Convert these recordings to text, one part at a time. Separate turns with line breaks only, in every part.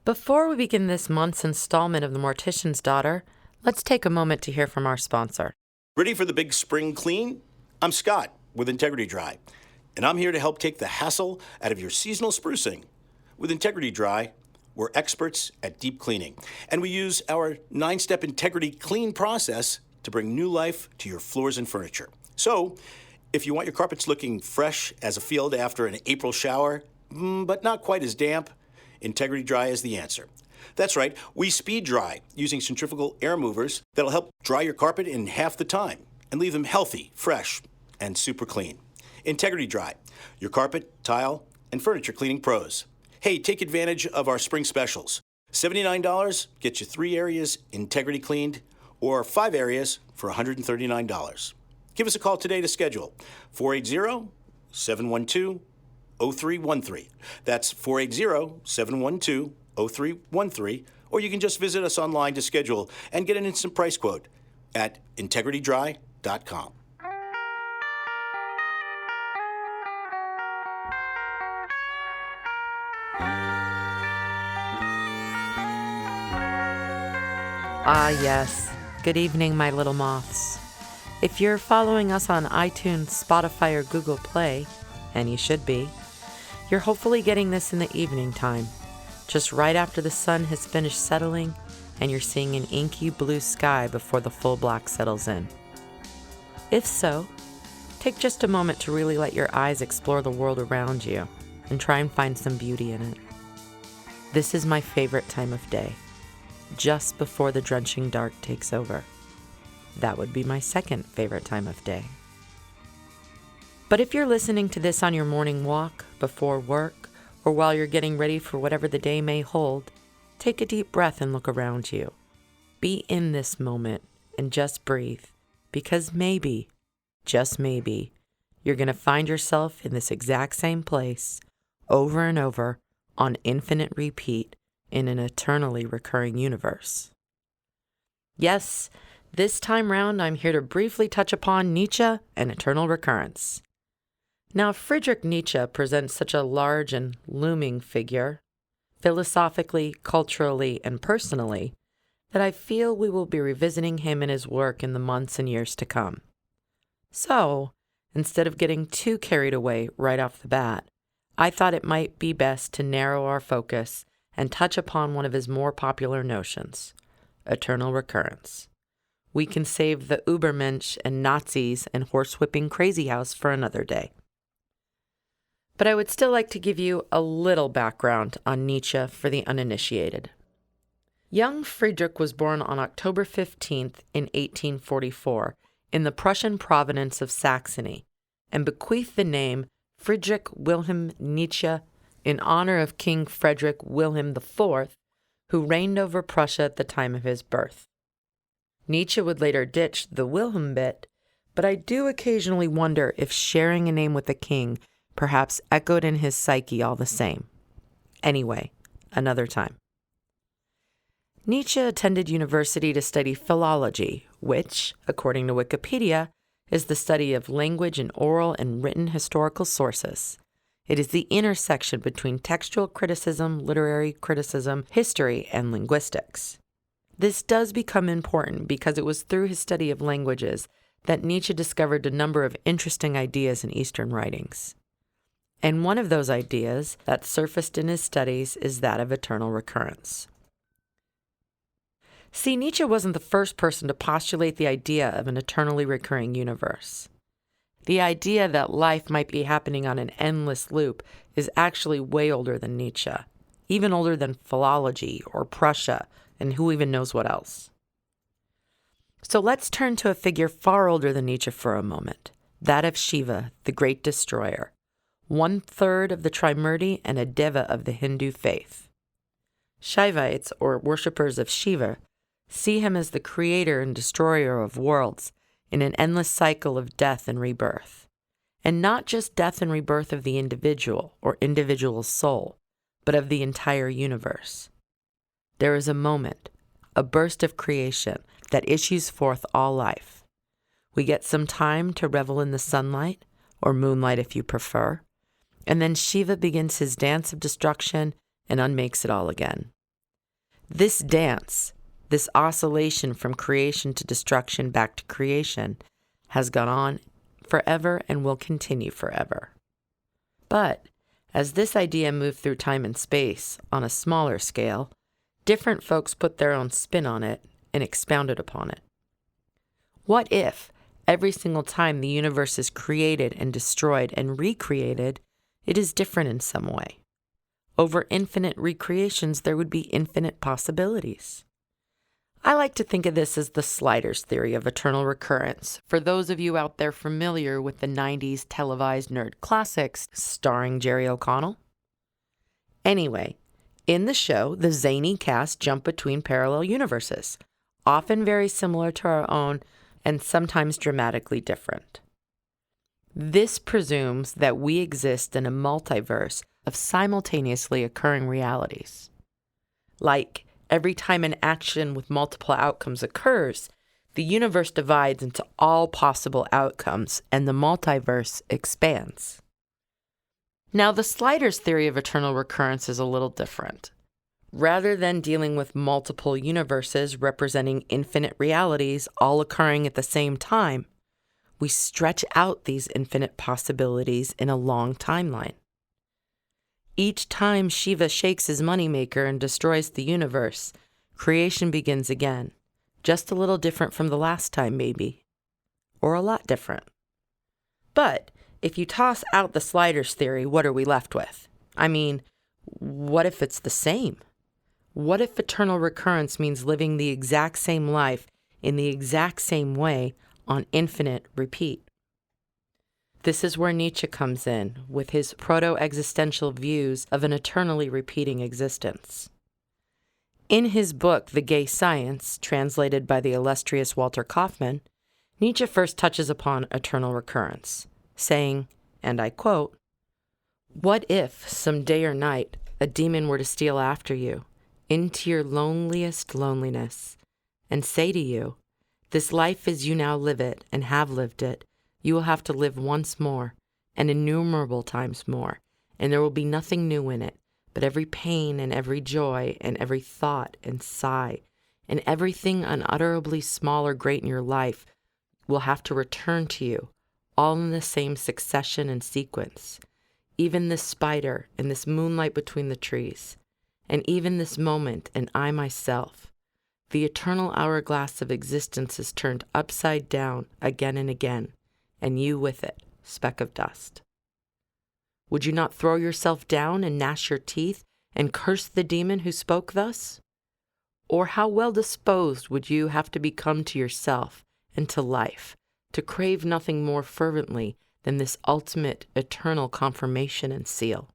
Before we begin this month's installment of The Mortician's Daughter, let's take a moment to hear from our sponsor.
Ready for the big spring clean? I'm Scott with Integrity Dry, and I'm here to help take the hassle out of your seasonal sprucing. With Integrity Dry, we're experts at deep cleaning, and we use our 9-step Integrity Clean process to bring new life to your floors and furniture. So, if you want your carpets looking fresh as a field after an April shower, but not quite as damp, Integrity Dry is the answer. That's right, we speed dry using centrifugal air movers that'll help dry your carpet in half the time and leave them healthy, fresh, and super clean. Integrity Dry, your carpet, tile, and furniture cleaning pros. Hey, take advantage of our spring specials. $79 gets you 3 areas Integrity cleaned, or 5 areas for $139. Give us a call today to schedule. 480-712-0313. That's 480-712-0313. Or you can just visit us online to schedule and get an instant price quote at integritydry.com.
Ah, yes. Good evening, my little moths. If you're following us on iTunes, Spotify, or Google Play, and you should be, you're hopefully getting this in the evening time, just right after the sun has finished settling and you're seeing an inky blue sky before the full black settles in. If so, take just a moment to really let your eyes explore the world around you and try and find some beauty in it. This is my favorite time of day, just before the drenching dark takes over. That would be my second favorite time of day. But if you're listening to this on your morning walk, before work, or while you're getting ready for whatever the day may hold, take a deep breath and look around you. Be in this moment and just breathe, because maybe, just maybe, you're going to find yourself in this exact same place over and over on infinite repeat in an eternally recurring universe. Yes, this time round I'm here to briefly touch upon Nietzsche and Eternal Recurrence. Now, Friedrich Nietzsche presents such a large and looming figure, philosophically, culturally, and personally, that I feel we will be revisiting him and his work in the months and years to come. So, instead of getting too carried away right off the bat, I thought it might be best to narrow our focus and touch upon one of his more popular notions, eternal recurrence. We can save the Übermensch and Nazis and horsewhipping crazy house for another day. But I would still like to give you a little background on Nietzsche for the uninitiated. Young Friedrich was born on October 15th in 1844 in the Prussian province of Saxony and bequeathed the name Friedrich Wilhelm Nietzsche in honor of King Friedrich Wilhelm IV, who reigned over Prussia at the time of his birth. Nietzsche would later ditch the Wilhelm bit, but I do occasionally wonder if sharing a name with a king perhaps echoed in his psyche all the same. Anyway, another time. Nietzsche attended university to study philology, which, according to Wikipedia, is the study of language in oral and written historical sources. It is the intersection between textual criticism, literary criticism, history, and linguistics. This does become important because it was through his study of languages that Nietzsche discovered a number of interesting ideas in Eastern writings. And one of those ideas that surfaced in his studies is that of eternal recurrence. See, Nietzsche wasn't the first person to postulate the idea of an eternally recurring universe. The idea that life might be happening on an endless loop is actually way older than Nietzsche, even older than philology or Prussia, and who even knows what else. So let's turn to a figure far older than Nietzsche for a moment, that of Shiva, the great destroyer, 1/3 of the Trimurti and a deva of the Hindu faith. Shaivites, or worshippers of Shiva, see him as the creator and destroyer of worlds in an endless cycle of death and rebirth. And not just death and rebirth of the individual or individual soul, but of the entire universe. There is a moment, a burst of creation that issues forth all life. We get some time to revel in the sunlight, or moonlight if you prefer, and then Shiva begins his dance of destruction and unmakes it all again. This dance, this oscillation from creation to destruction back to creation, has gone on forever and will continue forever. But as this idea moved through time and space on a smaller scale, different folks put their own spin on it and expounded upon it. What if every single time the universe is created and destroyed and recreated, it is different in some way? Over infinite recreations, there would be infinite possibilities. I like to think of this as the sliders theory of eternal recurrence, for those of you out there familiar with the 90s televised nerd classics starring Jerry O'Connell. Anyway, in the show, the zany cast jump between parallel universes, often very similar to our own and sometimes dramatically different. This presumes that we exist in a multiverse of simultaneously occurring realities. Like, every time an action with multiple outcomes occurs, the universe divides into all possible outcomes and the multiverse expands. Now, the sliders theory of eternal recurrence is a little different. Rather than dealing with multiple universes representing infinite realities all occurring at the same time, we stretch out these infinite possibilities in a long timeline. Each time Shiva shakes his moneymaker and destroys the universe, creation begins again, just a little different from the last time maybe, or a lot different. But if you toss out the sliders theory, what are we left with? I mean, what if it's the same? What if eternal recurrence means living the exact same life in the exact same way on infinite repeat? This is where Nietzsche comes in with his proto-existential views of an eternally repeating existence. In his book, The Gay Science, translated by the illustrious Walter Kaufmann, Nietzsche first touches upon eternal recurrence, saying, and I quote, "What if, some day or night, a demon were to steal after you, into your loneliest loneliness, and say to you, 'This life as you now live it and have lived it, you will have to live once more, and innumerable times more, and there will be nothing new in it, but every pain and every joy and every thought and sigh, and everything unutterably small or great in your life will have to return to you, all in the same succession and sequence, even this spider and this moonlight between the trees, and even this moment and I myself. The eternal hourglass of existence is turned upside down again and again, and you with it, speck of dust. Would you not throw yourself down and gnash your teeth and curse the demon who spoke thus? Or how well disposed would you have to become to yourself and to life, to crave nothing more fervently than this ultimate eternal confirmation and seal?"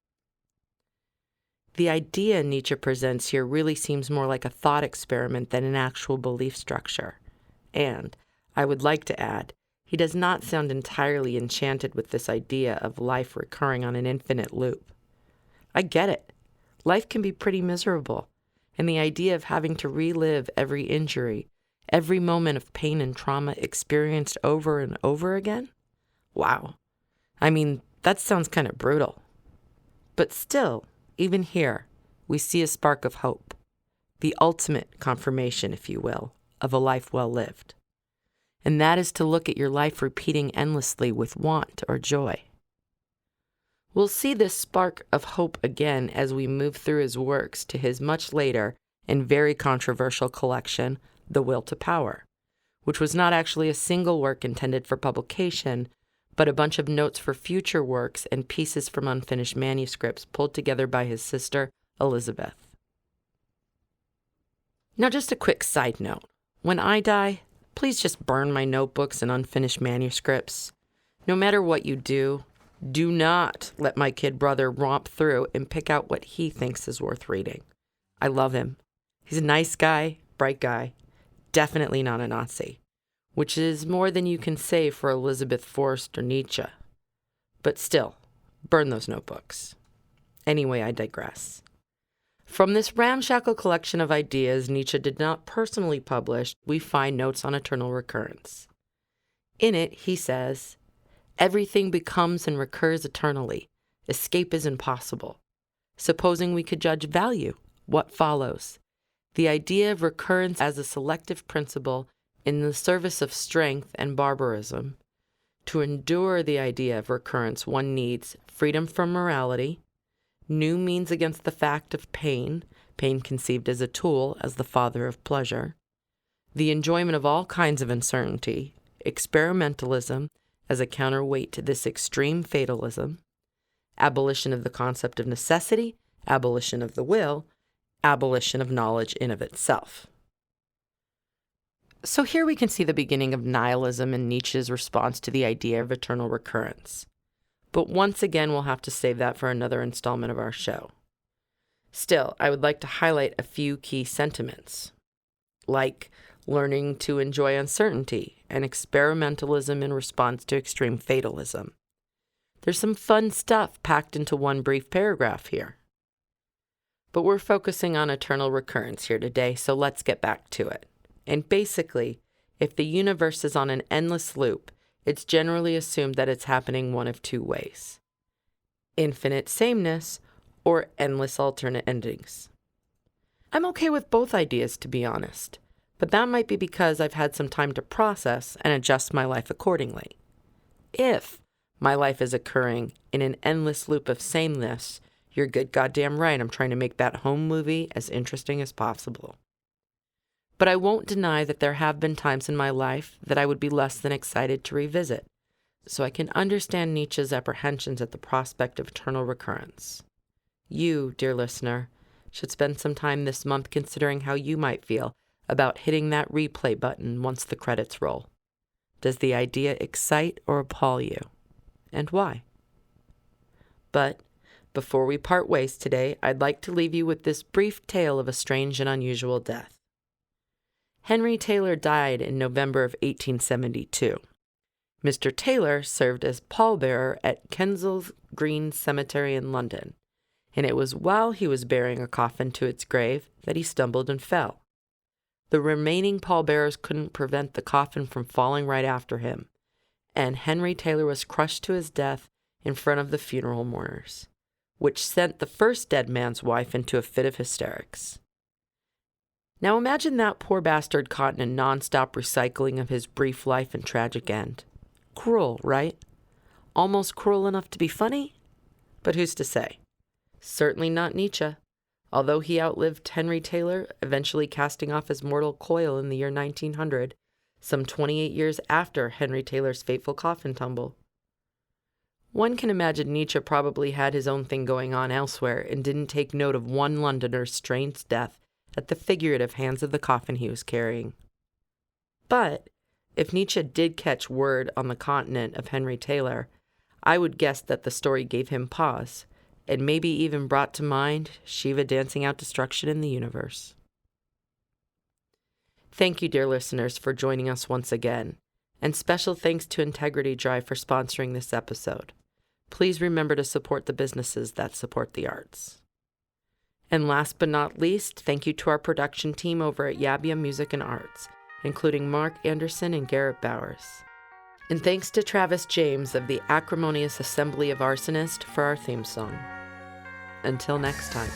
The idea Nietzsche presents here really seems more like a thought experiment than an actual belief structure. And, I would like to add, he does not sound entirely enchanted with this idea of life recurring on an infinite loop. I get it. Life can be pretty miserable, and the idea of having to relive every injury, every moment of pain and trauma experienced over and over again? Wow. I mean, that sounds kind of brutal. But still, even here, we see a spark of hope, the ultimate confirmation, if you will, of a life well lived. And that is to look at your life repeating endlessly with want or joy. We'll see this spark of hope again as we move through his works to his much later and very controversial collection, The Will to Power, which was not actually a single work intended for publication, but a bunch of notes for future works and pieces from unfinished manuscripts pulled together by his sister, Elizabeth. Now, just a quick side note. When I die, please just burn my notebooks and unfinished manuscripts. No matter what you do not let my kid brother romp through and pick out what he thinks is worth reading. I love him. He's a nice guy, bright guy, definitely not a Nazi, which is more than you can say for Elizabeth Forrest or Nietzsche. But still, burn those notebooks. Anyway, I digress. From this ramshackle collection of ideas Nietzsche did not personally publish, we find notes on eternal recurrence. In it, he says, "Everything becomes and recurs eternally. Escape is impossible. Supposing we could judge value, what follows? The idea of recurrence as a selective principle in the service of strength and barbarism. To endure the idea of recurrence, one needs freedom from morality, new means against the fact of pain, pain conceived as a tool, as the father of pleasure, the enjoyment of all kinds of uncertainty, experimentalism as a counterweight to this extreme fatalism, abolition of the concept of necessity, abolition of the will, abolition of knowledge in of itself. So here we can see the beginning of nihilism and Nietzsche's response to the idea of eternal recurrence. But once again, we'll have to save that for another installment of our show. Still, I would like to highlight a few key sentiments, like learning to enjoy uncertainty and experimentalism in response to extreme fatalism. There's some fun stuff packed into one brief paragraph here. But we're focusing on eternal recurrence here today, so let's get back to it. And basically, if the universe is on an endless loop, it's generally assumed that it's happening one of two ways: infinite sameness or endless alternate endings. I'm okay with both ideas, to be honest, but that might be because I've had some time to process and adjust my life accordingly. If my life is occurring in an endless loop of sameness, you're good goddamn right I'm trying to make that home movie as interesting as possible. But I won't deny that there have been times in my life that I would be less than excited to revisit, so I can understand Nietzsche's apprehensions at the prospect of eternal recurrence. You, dear listener, should spend some time this month considering how you might feel about hitting that replay button once the credits roll. Does the idea excite or appall you? And why? But before we part ways today, I'd like to leave you with this brief tale of a strange and unusual death. Henry Taylor died in November of 1872. Mr. Taylor served as pallbearer at Kensal Green Cemetery in London, and it was while he was bearing a coffin to its grave that he stumbled and fell. The remaining pallbearers couldn't prevent the coffin from falling right after him, and Henry Taylor was crushed to his death in front of the funeral mourners, which sent the first dead man's wife into a fit of hysterics. Now imagine that poor bastard caught in a non-stop recycling of his brief life and tragic end. Cruel, right? Almost cruel enough to be funny? But who's to say? Certainly not Nietzsche, although he outlived Henry Taylor, eventually casting off his mortal coil in the year 1900, some 28 years after Henry Taylor's fateful coffin tumble. One can imagine Nietzsche probably had his own thing going on elsewhere and didn't take note of one Londoner's strange death at the figurative hands of the coffin he was carrying. But if Nietzsche did catch word on the continent of Henry Taylor, I would guess that the story gave him pause, and maybe even brought to mind Shiva dancing out destruction in the universe. Thank you, dear listeners, for joining us once again, and special thanks to Integrity Drive for sponsoring this episode. Please remember to support the businesses that support the arts. And last but not least, thank you to our production team over at Yabia Music and Arts, including Mark Anderson and Garrett Bowers. And thanks to Travis James of the Acrimonious Assembly of Arsonists for our theme song. Until next time.